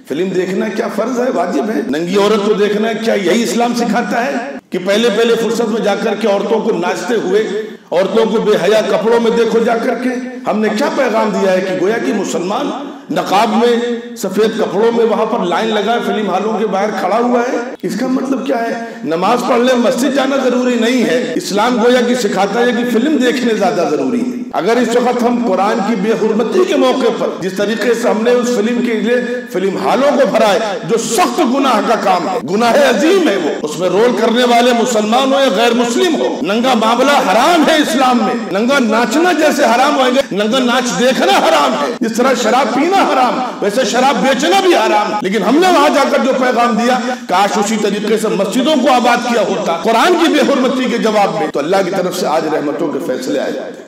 Film دیکھنا کیا فرض ہے، واجب ہے؟ ننگی عورت کو دیکھنا کیا یہی اسلام سکھاتا ہے کہ پہلے فرصت میں جا کر کے عورتوں کو ناچتے ہوئے، عورتوں کو بے حیا کپڑوں میں دیکھو جا کر کے؟ ہم نے کیا پیغام دیا ہے کہ گویا کہ مسلمان نقاب میں سفید کپڑوں میں وہاں پر لائن لگا فلم ہالوں کے باہر کھڑا ہوا ہے؟ اس کا مطلب کیا ہے؟ نماز پڑھنے مسجد جانا ضروری نہیں ہے، اسلام گویا کہ سکھاتا ہے کہ فلم دیکھنے زیادہ ضروری ہے۔ اگر اس وقت ہم قرآن کی بے حرمتی کے موقع پر جس طریقے سے ہم نے اس فلم کے لیے فلم ہالوں کو بھرا ہے، جو سخت گناہ کا کام ہے، گناہ عظیم ہے، وہ اس میں رول کرنے والے مسلمان ہو یا غیر مسلم ہو، ننگا معاملہ حرام ہے اسلام میں، ننگا ناچنا جیسے حرام ہوئے گا، ننگا ناچ دیکھنا حرام ہے، جس طرح شراب پینا حرام ویسے شراب بیچنا بھی حرام ہے۔ لیکن ہم نے وہاں جا کر جو پیغام دیا، کاش اسی طریقے سے مسجدوں کو آباد کیا ہوتا قرآن کی بے حرمتی کے جواب میں، تو اللہ کی طرف سے آج رحمتوں کے فیصلے آئے جاتے۔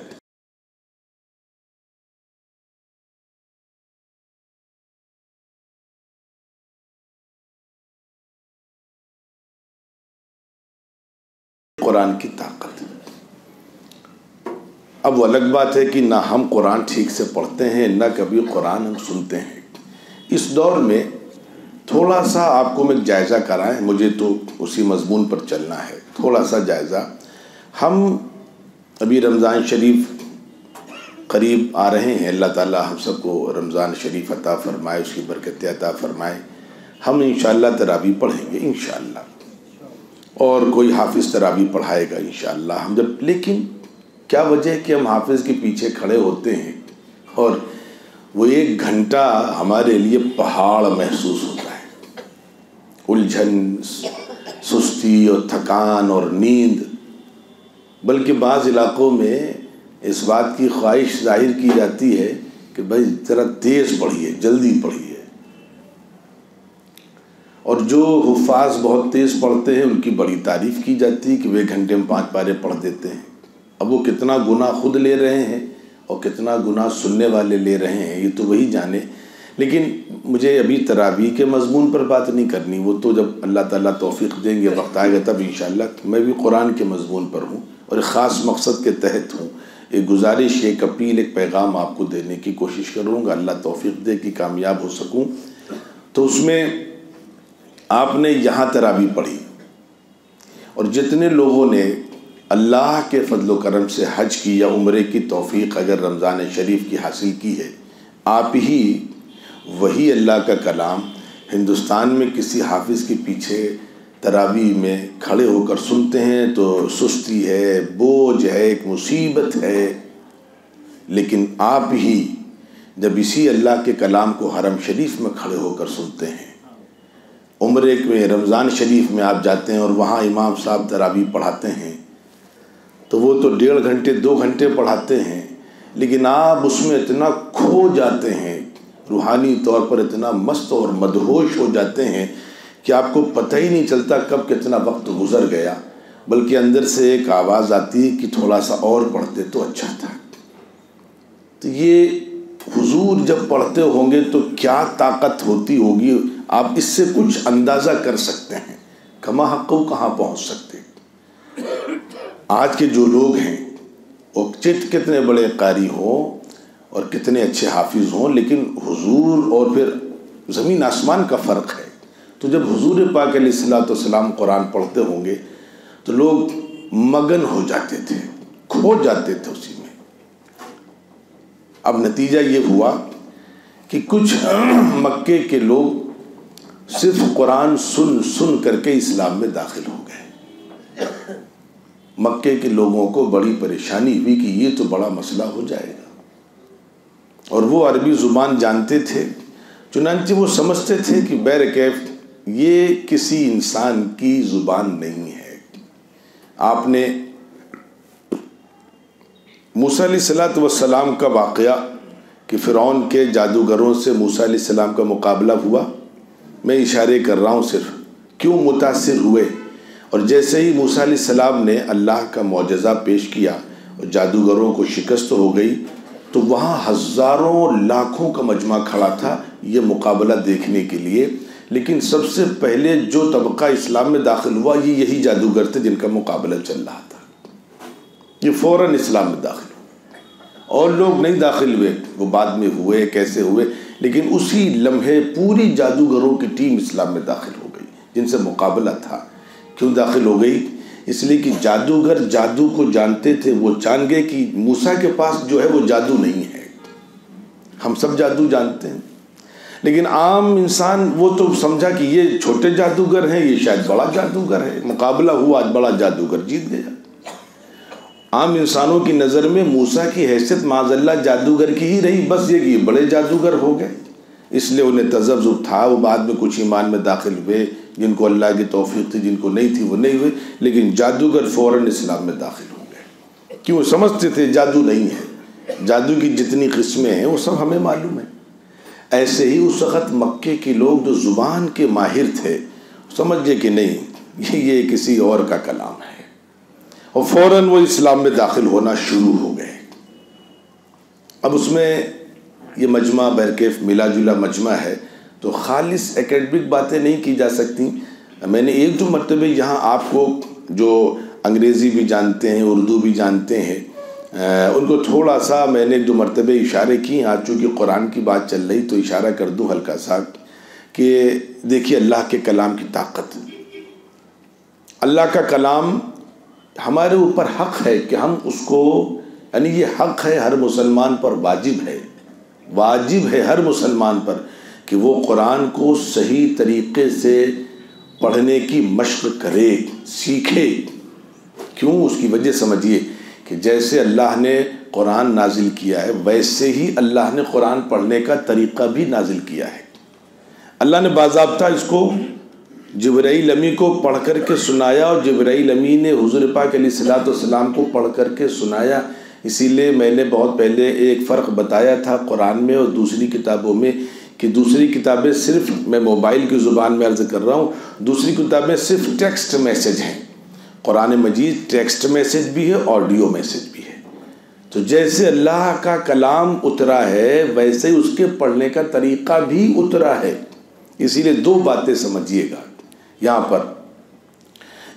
قرآن کی طاقت، اب وہ الگ بات ہے کہ نہ ہم قرآن ٹھیک سے پڑھتے ہیں، نہ کبھی قرآن ہم سنتے ہیں۔ اس دور میں تھوڑا سا آپ کو میں جائزہ کرائیں، مجھے تو اسی مضمون پر چلنا ہے، تھوڑا سا جائزہ۔ ہم ابھی رمضان شریف قریب آ رہے ہیں، اللہ تعالیٰ ہم سب کو رمضان شریف عطا فرمائے، اس کی برکتیں عطا فرمائے۔ ہم انشاءاللہ تراویح پڑھیں گے انشاءاللہ، اور کوئی حافظ تراویح پڑھائے گا انشاءاللہ۔ ہم جب، لیکن کیا وجہ ہے کہ ہم حافظ کے پیچھے کھڑے ہوتے ہیں اور وہ 1 گھنٹہ ہمارے لیے پہاڑ محسوس ہوتا ہے، الجھن، سستی اور تھکان اور نیند، بلکہ بعض علاقوں میں اس بات کی خواہش ظاہر کی جاتی ہے کہ بھائی ذرا تیز پڑھیے، جلدی پڑھیے، اور جو حفاظ بہت تیز پڑھتے ہیں ان کی بڑی تعریف کی جاتی ہے کہ وہ 1 گھنٹے میں 5 پارے پڑھ دیتے ہیں۔ اب وہ کتنا گناہ خود لے رہے ہیں اور کتنا گناہ سننے والے لے رہے ہیں، یہ تو وہی جانے۔ لیکن مجھے ابھی تراویح کے مضمون پر بات نہیں کرنی، وہ تو جب اللہ تعالیٰ توفیق دیں گے، وقت آئے گا تب انشاءاللہ۔ میں بھی قرآن کے مضمون پر ہوں اور ایک خاص مقصد کے تحت ہوں، ایک گزارش، ایک اپیل، ایک پیغام آپ کو دینے کی کوشش کروں گا، اللہ توفیق دے کہ کامیاب ہو سکوں۔ تو اس میں آپ نے یہاں تراویح پڑھی، اور جتنے لوگوں نے اللہ کے فضل و کرم سے حج کی یا عمرے کی توفیق اگر رمضان شریف کی حاصل کی ہے، آپ ہی وہی اللہ کا کلام ہندوستان میں کسی حافظ کے پیچھے تراویح میں کھڑے ہو کر سنتے ہیں تو سستی ہے، بوجھ ہے، ایک مصیبت ہے۔ لیکن آپ ہی جب اسی اللہ کے کلام کو حرم شریف میں کھڑے ہو کر سنتے ہیں، عمرے میں رمضان شریف میں آپ جاتے ہیں اور وہاں امام صاحب تراویح پڑھاتے ہیں، تو وہ تو 1.5 گھنٹے 2 گھنٹے پڑھاتے ہیں، لیکن آپ اس میں اتنا کھو جاتے ہیں، روحانی طور پر اتنا مست اور مدہوش ہو جاتے ہیں کہ آپ کو پتہ ہی نہیں چلتا کب کتنا وقت گزر گیا، بلکہ اندر سے ایک آواز آتی ہے کہ تھوڑا سا اور پڑھتے تو اچھا تھا۔ تو یہ حضور جب پڑھتے ہوں گے تو کیا طاقت ہوتی ہوگی، آپ اس سے کچھ اندازہ کر سکتے ہیں، کما حقوں کہاں پہنچ سکتے۔ آج کے جو لوگ ہیں وہ کتنے بڑے قاری ہوں اور کتنے اچھے حافظ ہوں، لیکن حضور اور پھر زمین آسمان کا فرق ہے۔ تو جب حضور پاک علیہ الصلوۃ والسلام قرآن پڑھتے ہوں گے تو لوگ مگن ہو جاتے تھے، کھو جاتے تھے اسی میں۔ اب نتیجہ یہ ہوا کہ کچھ مکے کے لوگ صرف قرآن سن کر کے اسلام میں داخل ہو گئے۔ مکے کے لوگوں کو بڑی پریشانی ہوئی کہ یہ تو بڑا مسئلہ ہو جائے گا، اور وہ عربی زبان جانتے تھے، چنانچہ وہ سمجھتے تھے کہ بہرکیف یہ کسی انسان کی زبان نہیں ہے۔ آپ نے موسیٰ علیہ السلام کا واقعہ کہ فرعون کے جادوگروں سے موسیٰ علیہ السلام کا مقابلہ ہوا، میں اشارے کر رہا ہوں صرف، کیوں متاثر ہوئے۔ اور جیسے ہی موسیٰ علیہ السلام نے اللہ کا معجزہ پیش کیا اور جادوگروں کو شکست ہو گئی، تو وہاں ہزاروں لاکھوں کا مجمع کھڑا تھا یہ مقابلہ دیکھنے کے لیے۔ لیکن سب سے پہلے جو طبقہ اسلام میں داخل ہوا یہ یہی جادوگر تھے جن کا مقابلہ چل رہا تھا، یہ فوراً اسلام میں داخل ہوئے، اور لوگ نہیں داخل ہوئے، وہ بعد میں ہوئے، کیسے ہوئے، لیکن اسی لمحے پوری جادوگروں کی ٹیم اسلام میں داخل ہو گئی جن سے مقابلہ تھا۔ کیوں داخل ہو گئی؟ اس لیے کہ جادوگر جادو کو جانتے تھے، وہ جان گئے کہ موسیٰ کے پاس جو ہے وہ جادو نہیں ہے۔ ہم سب جادو جانتے ہیں، لیکن عام انسان وہ تو سمجھا کہ یہ چھوٹے جادوگر ہیں، یہ شاید بڑا جادوگر ہے۔ مقابلہ ہوا، آج بڑا جادوگر جیت گیا۔ عام انسانوں کی نظر میں موسیٰ کی حیثیت معاذ اللہ جادوگر کی ہی رہی، بس یہ کہ یہ بڑے جادوگر ہو گئے، اس لیے انہیں تذبذب تھا۔ وہ بعد میں کچھ ایمان میں داخل ہوئے، جن کو اللہ کی توفیق تھی، جن کو نہیں تھی وہ نہیں ہوئے، لیکن جادوگر فوراً اسلام میں داخل ہو گئے، کیوں سمجھتے تھے جادو نہیں ہے، جادو کی جتنی قسمیں ہیں وہ سب ہمیں معلوم ہے۔ ایسے ہی اس وقت مکے کے لوگ جو زبان کے ماہر تھے سمجھ گئے کہ نہیں، یہ کسی اور کا کلام ہے، اور فوراً وہ اسلام میں داخل ہونا شروع ہو گئے۔ اب اس میں یہ مجمع بہرکیف ملا جلا مجمع ہے، تو خالص اکیڈمک باتیں نہیں کی جا سکتی۔ میں نے ایک دو مرتبہ یہاں آپ کو جو انگریزی بھی جانتے ہیں، اردو بھی جانتے ہیں، ان کو تھوڑا سا میں نے ایک دو مرتبہ اشارے کی۔ آج چونکہ قرآن کی بات چل رہی تو اشارہ کر دوں ہلکا سا کہ دیکھیے اللہ کے کلام کی طاقت، اللہ کا کلام ہمارے اوپر حق ہے کہ ہم اس کو، یعنی یہ حق ہے ہر مسلمان پر، واجب ہے ہر مسلمان پر کہ وہ قرآن کو صحیح طریقے سے پڑھنے کی مشق کرے، سیکھے۔ کیوں؟ اس کی وجہ سمجھیے کہ جیسے اللہ نے قرآن نازل کیا ہے ویسے ہی اللہ نے قرآن پڑھنے کا طریقہ بھی نازل کیا ہے۔ اللہ نے باضابطہ اس کو جبرائیل امی کو پڑھ کر کے سنایا، اور جبرائیل امی نے حضور پاک علیہ الصلوۃ والسلام کو پڑھ کر کے سنایا۔ اسی لیے میں نے بہت پہلے ایک فرق بتایا تھا قرآن میں اور دوسری کتابوں میں، کہ دوسری کتابیں صرف، میں موبائل کی زبان میں عرض کر رہا ہوں، دوسری کتابیں صرف ٹیکسٹ میسج ہیں، قرآن مجید ٹیکسٹ میسج بھی ہے، آڈیو میسج بھی ہے۔ تو جیسے اللہ کا کلام اترا ہے ویسے ہی اس کے پڑھنے کا طریقہ بھی اترا ہے۔ اسی لیے دو باتیں سمجھیے گا یہاں پر۔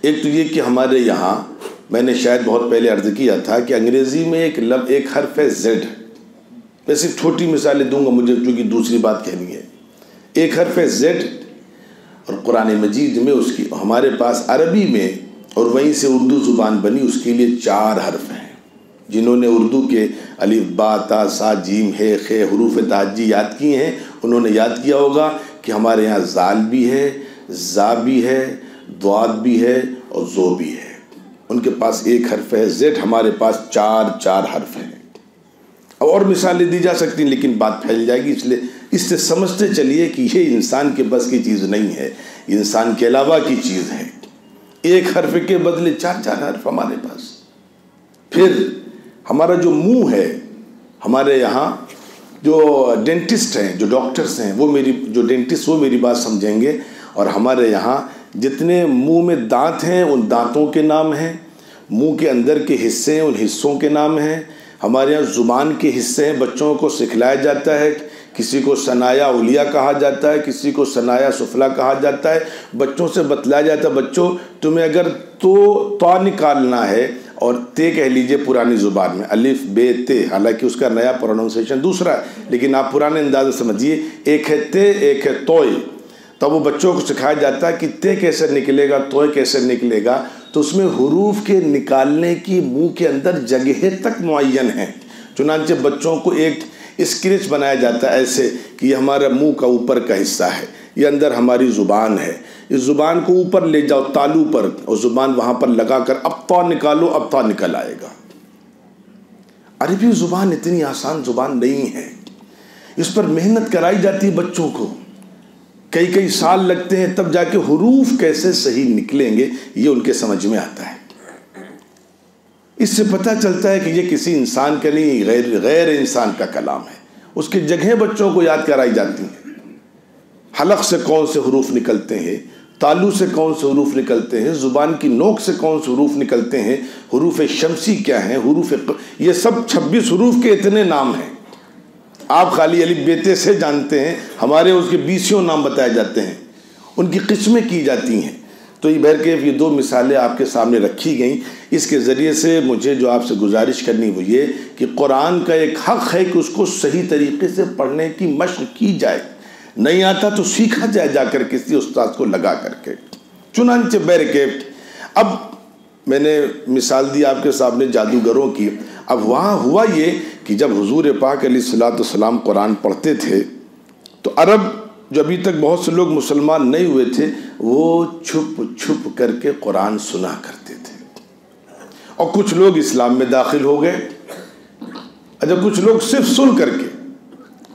ایک تو یہ کہ ہمارے یہاں، میں نے شاید بہت پہلے عرض کیا تھا کہ انگریزی میں ایک حرف ہے زیڈ۔ میں صرف چھوٹی مثالیں دوں گا، مجھے چونکہ دوسری بات کہنی ہے۔ ایک حرف ہے زیڈ، اور قرآن مجید میں اس کی، ہمارے پاس عربی میں اور وہیں سے اردو زبان بنی، اس کے لیے 4 حرف ہیں۔ جنہوں نے اردو کے الف با تا سا جیم ہے خے حروف تہجی یاد کیے ہیں، انہوں نے یاد کیا ہوگا کہ ہمارے یہاں زال بھی ہے، زا بھی ہے، ضاد بھی ہے اور زو بھی ہے۔ ان کے پاس ایک حرف ہے زیڈ، ہمارے پاس 4 حرف ہیں۔ اور مثالیں دی جا سکتی ہیں لیکن بات پھیل جائے گی، اس لیے اس سے سمجھتے چلیے کہ یہ انسان کے بس کی چیز نہیں ہے، انسان کے علاوہ کی چیز ہے۔ ایک حرف کے بدلے 4 حرف ہمارے پاس۔ پھر ہمارا جو منہ ہے، ہمارے یہاں جو ڈینٹسٹ ہیں، جو ڈاکٹرز ہیں، وہ میری بات سمجھیں گے۔ اور ہمارے یہاں جتنے منہ میں دانت ہیں ان دانتوں کے نام ہیں، منہ کے اندر کے حصے ہیں ان حصوں کے نام ہیں۔ ہمارے یہاں زبان کے حصے ہیں، بچوں کو سکھلایا جاتا ہے، کسی کو ثنایا علیہ کہا جاتا ہے، کسی کو ثنایا سفلی کہا جاتا ہے۔ بچوں سے بتلایا جاتا ہے، بچوں تمہیں اگر تو نکالنا ہے، اور تے کہہ لیجئے پرانی زبان میں، الف بے تے، حالانکہ اس کا نیا پروننسیشن دوسرا ہے، لیکن آپ پرانے انداز سے سمجھیے، ایک ہے تے ایک ہے توئے۔ تب وہ بچوں کو سکھایا جاتا ہے کہ تے کیسے نکلے گا، توئے کیسے نکلے گا۔ تو اس میں حروف کے نکالنے کی منہ کے اندر جگہ تک معین ہیں، چنانچہ بچوں کو ایک اسکریچ بنایا جاتا ہے ایسے کہ یہ ہمارا منہ کا اوپر کا حصہ ہے، یہ اندر ہماری زبان ہے، اس زبان کو اوپر لے جاؤ تالو پر، اور زبان وہاں پر لگا کر اب تو نکالو، اب تو نکل آئے گا۔ عربی زبان اتنی آسان زبان نہیں ہے، اس پر محنت کرائی جاتی ہے بچوں کو، کئی سال لگتے ہیں تب جا کے حروف کیسے صحیح نکلیں گے یہ ان کے سمجھ میں آتا ہے۔ اس سے پتہ چلتا ہے کہ یہ کسی انسان کا نہیں، غیر انسان کا کلام ہے۔ اس کی جگہیں بچوں کو یاد کرائی جاتی ہیں، حلق سے کون سے حروف نکلتے ہیں، تالو سے کون سے حروف نکلتے ہیں، زبان کی نوک سے کون سے حروف نکلتے ہیں، حروف شمسی کیا ہیں، یہ سب 26 حروف کے اتنے نام ہیں۔ آپ خالی الف بے تے سے جانتے ہیں، ہمارے اس کے 20 نام بتائے جاتے ہیں، ان کی قسمیں کی جاتی ہیں۔ تو یہ بہرکیف یہ دو مثالیں آپ کے سامنے رکھی گئیں. اس کے ذریعے سے مجھے جو آپ سے گزارش کرنی وہ یہ کہ قرآن کا ایک حق ہے کہ اس کو صحیح طریقے سے پڑھنے کی مشق کی جائے. نہیں آتا تو سیکھا جائے جا کر کسی استاد کو لگا کر کے. چنانچہ بہرکیف اب میں نے مثال دی آپ کے سامنے جادوگروں کی. اب وہاں ہوا یہ کہ جب حضور پاک علیہ الصلوۃ والسلام قرآن پڑھتے تھے تو عرب جو ابھی تک بہت سے لوگ مسلمان نہیں ہوئے تھے وہ چھپ چھپ کر کے قرآن سنا کرتے تھے. اور کچھ لوگ اسلام میں داخل ہو گئے. اچھا کچھ لوگ صرف سن کر کے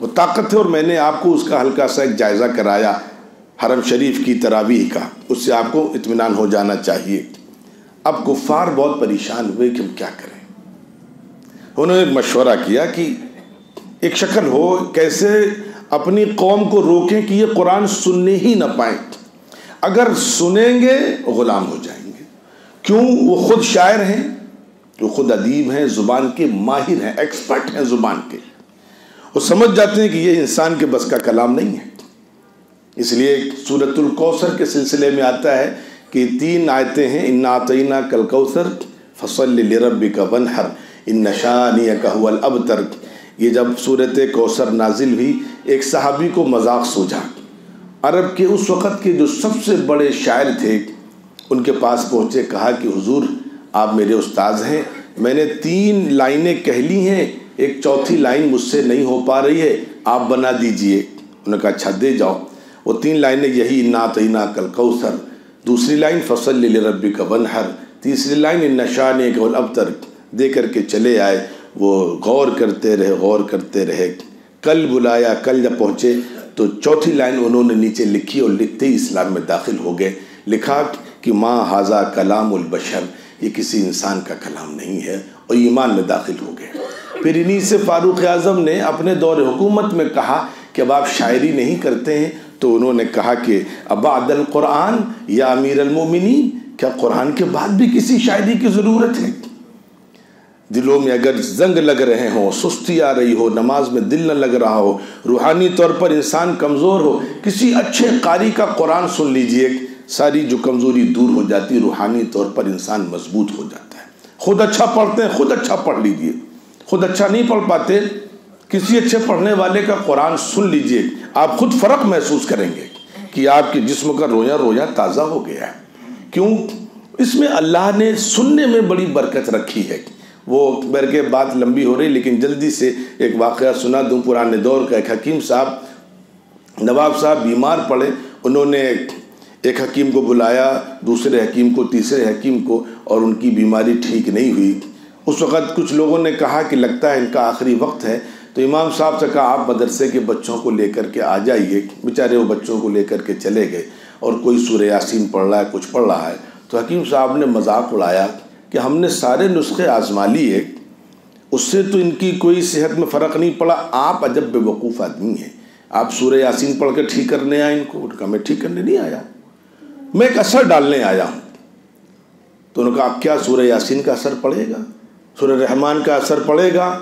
وہ طاقت ہے. اور میں نے آپ کو اس کا ہلکا سا ایک جائزہ کرایا حرم شریف کی تراویح کا. اس سے آپ کو اطمینان ہو جانا چاہیے. اب کفار بہت پریشان ہوئے کہ ہم کیا کریں. انہوں نے ایک مشورہ کیا کہ ایک شکل ہو کیسے اپنی قوم کو روکیں کہ یہ قرآن سننے ہی نہ پائیں. اگر سنیں گے غلام ہو جائیں گے. کیوں؟ وہ خود شاعر ہیں، وہ خود ادیب ہیں، زبان کے ماہر ہیں، ایکسپرٹ ہیں زبان کے. وہ سمجھ جاتے ہیں کہ یہ انسان کے بس کا کلام نہیں ہے. اس لیے سورۃ الکوثر کے سلسلے میں آتا ہے کہ 3 آیتیں ہیں. انا اعطیناک الکوثر فصل لربک وانحر ان شانئک هو الابتر. یہ جب سورۃ کوثر نازل ہوئی ایک صحابی کو مذاق سوجا. عرب کے اس وقت کے جو سب سے بڑے شاعر تھے ان کے پاس پہنچے، کہا کہ حضور آپ میرے استاذ ہیں، میں نے 3 لائنیں کہہ لی ہیں، ایک چوتھی لائن مجھ سے نہیں ہو پا رہی ہے، آپ بنا دیجئے. انہوں نے کہا اچھا دے جاؤ. وہ 3 لائنیں یہی انا اعطیناک الکوثر، دوسری لائن فصل لربک وانحر، تیسری لائن ان شانئک هو الابتر دے کر کے چلے آئے. وہ غور کرتے رہے. کل بلایا، کل جب پہنچے تو چوتھی لائن انہوں نے نیچے لکھی اور لکھتے ہی اسلام میں داخل ہو گئے. لکھا کہ ما ھذا کلام البشر، یہ کسی انسان کا کلام نہیں ہے، اور ایمان میں داخل ہو گئے. پھر انہی سے فاروق اعظم نے اپنے دور حکومت میں کہا کہ اب آپ شاعری نہیں کرتے ہیں، تو انہوں نے کہا کہ ابعد القرآن یا امیر المومنین، کیا قرآن کے بعد بھی کسی شاعری کی ضرورت ہے؟ دلوں میں اگر زنگ لگ رہے ہوں، سستی آ رہی ہو، نماز میں دل نہ لگ رہا ہو، روحانی طور پر انسان کمزور ہو، کسی اچھے قاری کا قرآن سن لیجئے، ساری جو کمزوری دور ہو جاتی، روحانی طور پر انسان مضبوط ہو جاتا ہے. خود اچھا پڑھتے ہیں، خود اچھا پڑھ لیجئے. خود اچھا نہیں پڑھ پاتے، کسی اچھے پڑھنے والے کا قرآن سن لیجئے. آپ خود فرق محسوس کریں گے کہ آپ کے جسم کا رویا تازہ ہو گیا ہے. کیوں؟ اس میں اللہ نے سننے میں بڑی برکت رکھی ہے. وہ برکے بات لمبی ہو رہی لیکن جلدی سے ایک واقعہ سنا دوں. پرانے دور کا ایک حکیم صاحب، نواب صاحب بیمار پڑے. انہوں نے ایک حکیم کو بلایا، دوسرے حکیم کو، تیسرے حکیم کو، اور ان کی بیماری ٹھیک نہیں ہوئی. اس وقت کچھ لوگوں نے کہا کہ لگتا ہے ان کا آخری وقت ہے. تو امام صاحب سے کہا آپ مدرسے کے بچوں کو لے کر کے آ جائیے. بیچارے وہ بچوں کو لے کر کے چلے گئے، اور کوئی سورہ یاسین پڑھ رہا ہے، کچھ پڑھ رہا ہے. تو حکیم صاحب نے مذاق اڑایا کہ ہم نے سارے نسخے آزما لیے، اس سے تو ان کی کوئی صحت میں فرق نہیں پڑا. آپ عجب بے وقوف آدمی ہیں، آپ سورہ یاسین پڑھ کے ٹھیک کرنے آئے ان کو. کہا میں ٹھیک کرنے نہیں آیا، میں ایک اثر ڈالنے آیا ہوں. تو انہوں نے کہا آپ کیا سورہ یاسین کا اثر پڑے گا، سورہ رحمان کا اثر پڑے گا؟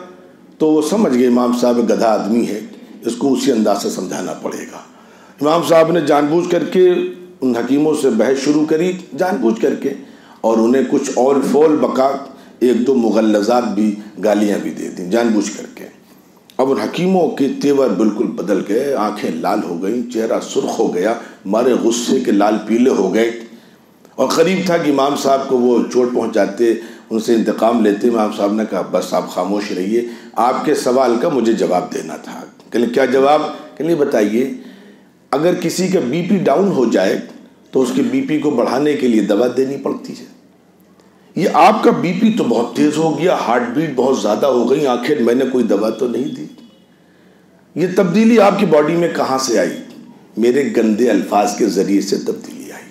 تو وہ سمجھ گئے امام صاحب گدھا آدمی ہے، اس کو اسی انداز سے سمجھانا پڑے گا. امام صاحب نے جان بوجھ کر کے ان حکیموں سے بحث شروع کری، جان بوجھ کر کے، اور انہیں کچھ اول فول بکا، 1-2 مغلظات بھی، گالیاں بھی دے دیں جان بوجھ کر کے. اب ان حکیموں کے تیور بالکل بدل گئے، آنکھیں لال ہو گئیں، چہرہ سرخ ہو گیا، مارے غصے کے لال پیلے ہو گئے. اور قریب تھا کہ امام صاحب کو وہ چوٹ پہنچاتے، ان سے انتقام لیتے. امام صاحب نے کہا بس آپ خاموش رہیے، آپ کے سوال کا مجھے جواب دینا تھا. کہ کیا جواب؟ کہ بتائیے، اگر کسی کا بی پی ڈاؤن ہو جائے تو اس کے بی پی کو بڑھانے کے لیے دوا دینی پڑتی ہے. یہ آپ کا بی پی تو بہت تیز ہو گیا، ہارٹ بیٹ بہت زیادہ ہو گئی، آخر میں نے کوئی دوا تو نہیں دی. یہ تبدیلی آپ کی باڈی میں کہاں سے آئی؟ میرے گندے الفاظ کے ذریعے سے تبدیلی آئی.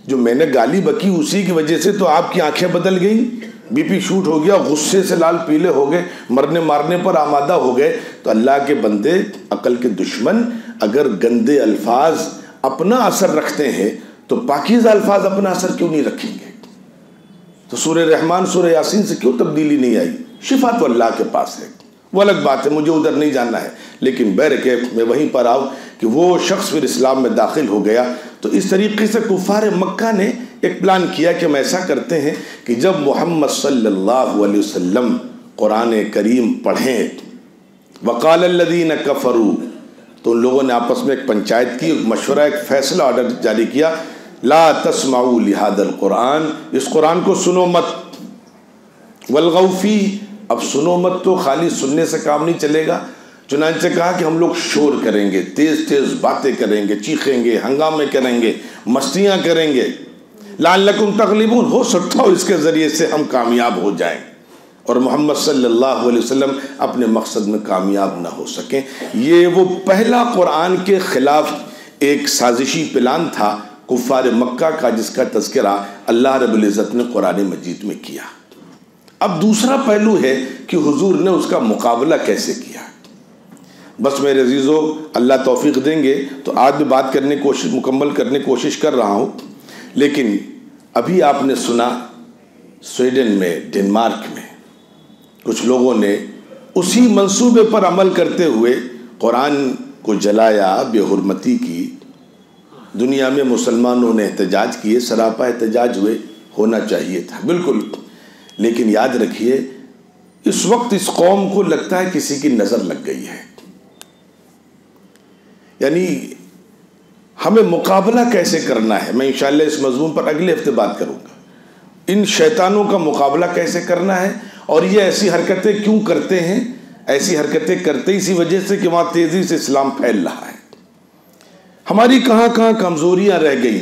جو میں نے گالی بکی اسی کی وجہ سے تو آپ کی آنکھیں بدل گئیں، بی پی شوٹ ہو گیا، غصے سے لال پیلے ہو گئے، مرنے مارنے پر آمادہ ہو گئے. تو اللہ کے بندے، عقل کے دشمن، اگر گندے الفاظ اپنا اثر رکھتے ہیں تو پاکیزہ الفاظ اپنا اثر کیوں نہیں رکھیں گے؟ تو سورہ رحمان، سورہ یاسین سے کیوں تبدیلی نہیں آئی؟ شفا تو اللہ کے پاس ہے، وہ الگ بات ہے، مجھے ادھر نہیں جانا ہے. لیکن بہرکیف میں وہیں پر آؤں کہ وہ شخص پھر اسلام میں داخل ہو گیا. تو اس طریقے سے کفار مکہ نے ایک پلان کیا کہ ہم ایسا کرتے ہیں کہ جب محمد صلی اللہ علیہ وسلم قرآن کریم پڑھیں وقال الذین کفروا، تو ان لوگوں نے آپس میں ایک پنچایت کی، ایک مشورہ، ایک فیصلہ آرڈر جاری کیا، لا تسمعوا لہذا القرآن، اس قرآن کو سنو مت، والغوا فیہ، اب سنو مت تو خالی سننے سے کام نہیں چلے گا، چنانچہ کہا کہ ہم لوگ شور کریں گے، تیز تیز باتیں کریں گے، چیخیں گے، ہنگامے کریں گے، مستیاں کریں گے، لعلکم تغلبون، ہو سکتا ہو اس کے ذریعے سے ہم کامیاب ہو جائیں اور محمد صلی اللہ علیہ وسلم اپنے مقصد میں کامیاب نہ ہو سکیں۔ یہ وہ پہلا قرآن کے خلاف ایک سازشی پلان تھا کفار مکہ کا، جس کا تذکرہ اللہ رب العزت نے قرآن مجید میں کیا۔ اب دوسرا پہلو ہے کہ حضور نے اس کا مقابلہ کیسے کیا۔ بس میرے عزیزو، اللہ توفیق دیں گے تو آج بھی بات کرنے کی مکمل کرنے کی کوشش کر رہا ہوں، لیکن ابھی آپ نے سنا سویڈن میں، ڈنمارک میں کچھ لوگوں نے اسی منصوبے پر عمل کرتے ہوئے قرآن کو جلایا، بے حرمتی کی، دنیا میں مسلمانوں نے احتجاج کیے، سراپا احتجاج ہوئے، ہونا چاہیے تھا بالکل، لیکن یاد رکھیے اس وقت اس قوم کو لگتا ہے کسی کی نظر لگ گئی ہے۔ یعنی ہمیں مقابلہ کیسے کرنا ہے، میں انشاءاللہ اس مضمون پر اگلے ہفتے بات کروں گا، ان شیطانوں کا مقابلہ کیسے کرنا ہے، اور یہ ایسی حرکتیں کیوں کرتے ہیں، ایسی حرکتیں کرتے اسی وجہ سے کہ وہاں تیزی سے اسلام پھیل رہا ہے۔ ہماری کہاں کہاں کمزوریاں رہ گئی،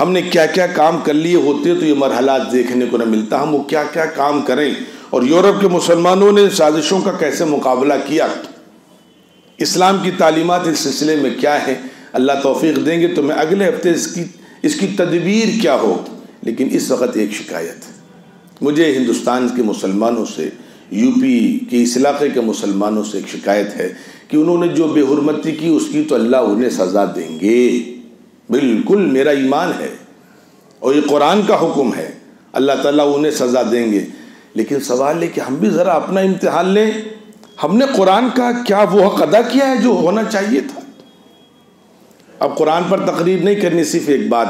ہم نے کیا کیا کام کر لیے ہوتے تو یہ مرحلات دیکھنے کو نہ ملتا، ہم وہ کیا کیا کام کریں، اور یورپ کے مسلمانوں نے سازشوں کا کیسے مقابلہ کیا، اسلام کی تعلیمات اس سلسلے میں کیا ہے، اللہ توفیق دیں گے تو میں اگلے ہفتے اس کی تدبیر کیا ہو۔ لیکن اس وقت ایک شکایت ہے مجھے ہندوستان کے مسلمانوں سے، یو پی کے اس علاقے کے مسلمانوں سے ایک شکایت ہے کہ انہوں نے جو بے حرمتی کی اس کی تو اللہ انہیں سزا دیں گے، بالکل میرا ایمان ہے اور یہ قرآن کا حکم ہے، اللہ تعالیٰ انہیں سزا دیں گے، لیکن سوال ہے کہ ہم بھی ذرا اپنا امتحان لیں، ہم نے قرآن کا کیا وہ حق ادا کیا ہے جو ہونا چاہیے تھا۔ اب قرآن پر تقریر نہیں کرنی، صرف ایک بات،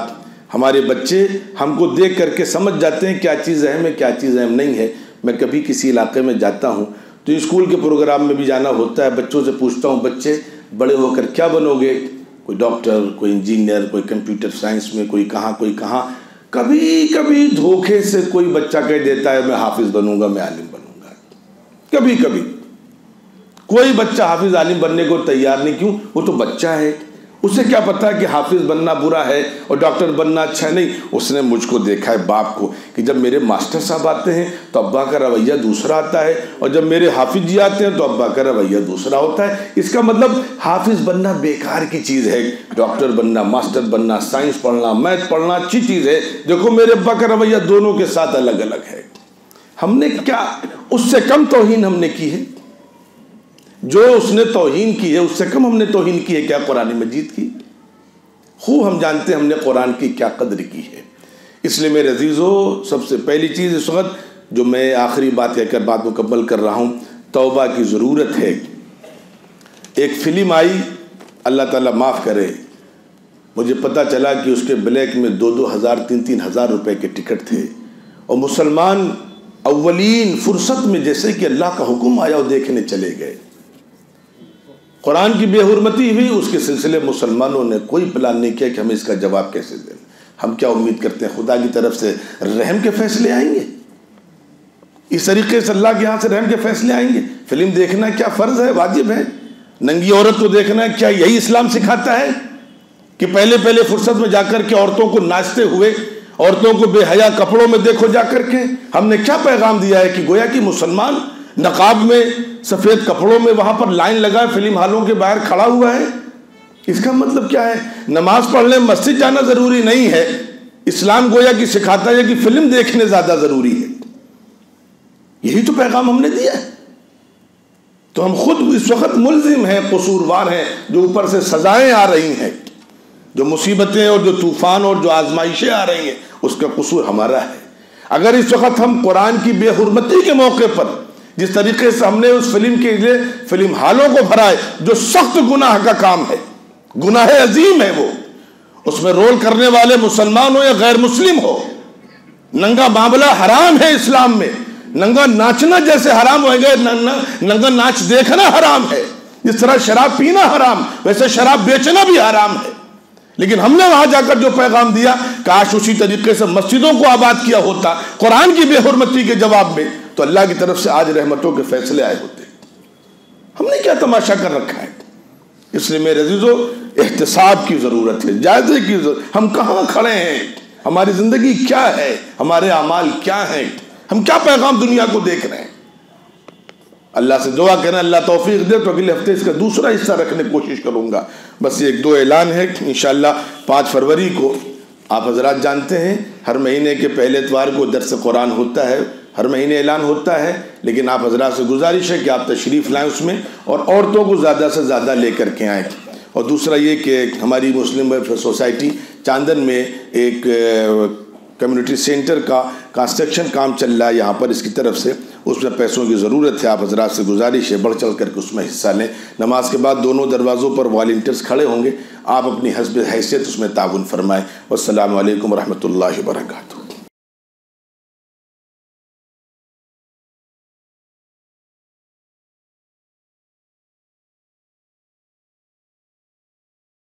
ہمارے بچے ہم کو دیکھ کر کے سمجھ جاتے ہیں کیا چیز اہم ہے کیا چیز اہم نہیں ہے۔ میں کبھی کسی علاقے میں جاتا ہوں تو اسکول کے پروگرام میں بھی جانا ہوتا ہے، بچوں سے پوچھتا ہوں بچے بڑے ہو کر کیا بنو گے، کوئی ڈاکٹر، کوئی انجینئر، کوئی کمپیوٹر سائنس میں، کوئی کہاں۔ کبھی کبھی دھوکے سے کوئی بچہ کہہ دیتا ہے میں حافظ بنوں گا، میں عالم بنوں گا، کبھی کبھی کوئی بچہ حافظ عالم بننے کو تیار نہیں، کیوں؟ وہ تو بچہ ہے، اسے کیا پتا کہ حافظ بننا برا ہے اور ڈاکٹر بننا اچھا نہیں۔ اس نے مجھ کو دیکھا ہے باپ کو کہ جب میرے ماسٹر صاحب آتے ہیں تو ابا کا رویہ دوسرا آتا ہے، اور جب میرے حافظ جی آتے ہیں تو ابا کا رویہ دوسرا ہوتا ہے۔ اس کا مطلب حافظ بننا بیکار کی چیز ہے، ڈاکٹر بننا، ماسٹر بننا، سائنس پڑھنا، میتھ پڑھنا اچھی چیز ہے۔ دیکھو میرے ابا کا رویہ دونوں کے ساتھ الگ الگ ہے۔ ہم نے کیا اس سے کم توہین ہم نے کی ہے؟ جو اس نے توہین کی ہے اس سے کم ہم نے توہین کی ہے کیا قرآن مجید کی؟ خوب ہم جانتے ہیں ہم نے قرآن کی کیا قدر کی ہے۔ اس لیے میرے عزیزو، سب سے پہلی چیز اس وقت جو میں آخری بات کہہ کر بات مکمل کر رہا ہوں، توبہ کی ضرورت ہے۔ ایک فلم آئی، اللہ تعالیٰ معاف کرے، مجھے پتہ چلا کہ اس کے بلیک میں 2,000 3,000 روپے کے ٹکٹ تھے، اور مسلمان اولین فرصت میں جیسے کہ اللہ کا حکم آیا وہ دیکھنے چلے گئے۔ قرآن کی بے حرمتی ہوئی، اس کے سلسلے مسلمانوں نے کوئی پلان نہیں کیا کہ ہمیں اس کا جواب کیسے دیں۔ ہم کیا امید کرتے ہیں خدا کی طرف سے رحم کے فیصلے آئیں گے؟ اس طریقے سے اللہ کے ہاں سے رحم کے فیصلے آئیں گے؟ فلم دیکھنا کیا فرض ہے، واجب ہے؟ ننگی عورت کو دیکھنا کیا یہی اسلام سکھاتا ہے کہ پہلے فرصت میں جا کر کے عورتوں کو ناچتے ہوئے، عورتوں کو بے حیا کپڑوں میں دیکھو جا کر کے؟ ہم نے کیا پیغام دیا ہے کہ گویا کہ مسلمان نقاب میں، سفید کپڑوں میں وہاں پر لائن لگا فلم ہالوں کے باہر کھڑا ہوا ہے؟ اس کا مطلب کیا ہے؟ نماز پڑھنے مسجد جانا ضروری نہیں ہے، اسلام گویا کہ سکھاتا ہے کہ فلم دیکھنے زیادہ ضروری ہے۔ یہی تو پیغام ہم نے دیا ہے۔ تو ہم خود اس وقت ملزم ہیں، قصوروار ہیں، جو اوپر سے سزائیں آ رہی ہیں، جو مصیبتیں اور جو طوفان اور جو آزمائشیں آ رہی ہیں، اس کا قصور ہمارا ہے۔ اگر اس وقت ہم قرآن کی بے حرمتی کے موقع پر جس طریقے سے ہم نے اس فلم کے لیے فلم ہالوں کو بھرائے، جو سخت گناہ کا کام ہے، گناہ عظیم ہے وہ، اس میں رول کرنے والے مسلمان ہو یا غیر مسلم ہو۔ ننگا معاملہ حرام ہے اسلام میں، ننگا ناچنا جیسے حرام ہو گئے، ننگا ناچ دیکھنا حرام ہے، جس طرح شراب پینا حرام ویسے شراب بیچنا بھی حرام ہے۔ لیکن ہم نے وہاں جا کر جو پیغام دیا، کاش اسی طریقے سے مسجدوں کو آباد کیا ہوتا قرآن کی بے حرمتی کے جواب میں، تو اللہ کی طرف سے آج رحمتوں کے فیصلے آئے ہوتے۔ ہم نے کیا تماشا کر رکھا ہے؟ اس لیے میرے عزیزو احتساب کی ضرورت ہے، جائزے کی ضرورت۔ ہم کہاں کھڑے ہیں؟ ہماری زندگی کیا ہے؟ ہمارے اعمال کیا ہیں؟ ہم کیا پیغام دنیا کو دیکھ رہے ہیں؟ اللہ سے دعا کریں اللہ توفیق دے تو اگلے ہفتے اس کا دوسرا حصہ رکھنے کی کوشش کروں گا۔ بس یہ ایک دو اعلان ہے۔ انشاءاللہ 5 فروری کو آپ حضرات جانتے ہیں ہر مہینے کے پہلے اتوار کو درس قرآن ہوتا ہے، ہر مہینے اعلان ہوتا ہے، لیکن آپ حضرات سے گزارش ہے کہ آپ تشریف لائیں اس میں، اور عورتوں کو زیادہ سے زیادہ لے کر کے آئیں۔ اور دوسرا یہ کہ ہماری مسلم ویلفیئر سوسائٹی چاندن میں ایک کمیونٹی سینٹر کا کنسٹرکشن کام چل رہا ہے یہاں پر، اس کی طرف سے اس میں پیسوں کی ضرورت ہے۔ آپ حضرات سے گزارش ہے بڑھ چڑھ کر کے اس میں حصہ لیں۔ نماز کے بعد دونوں دروازوں پر والنٹیئرز کھڑے ہوں گے، آپ اپنی حسب حیثیت اس میں تعاون فرمائیں۔ والسلام علیکم ورحمۃ اللہ وبرکاتہ۔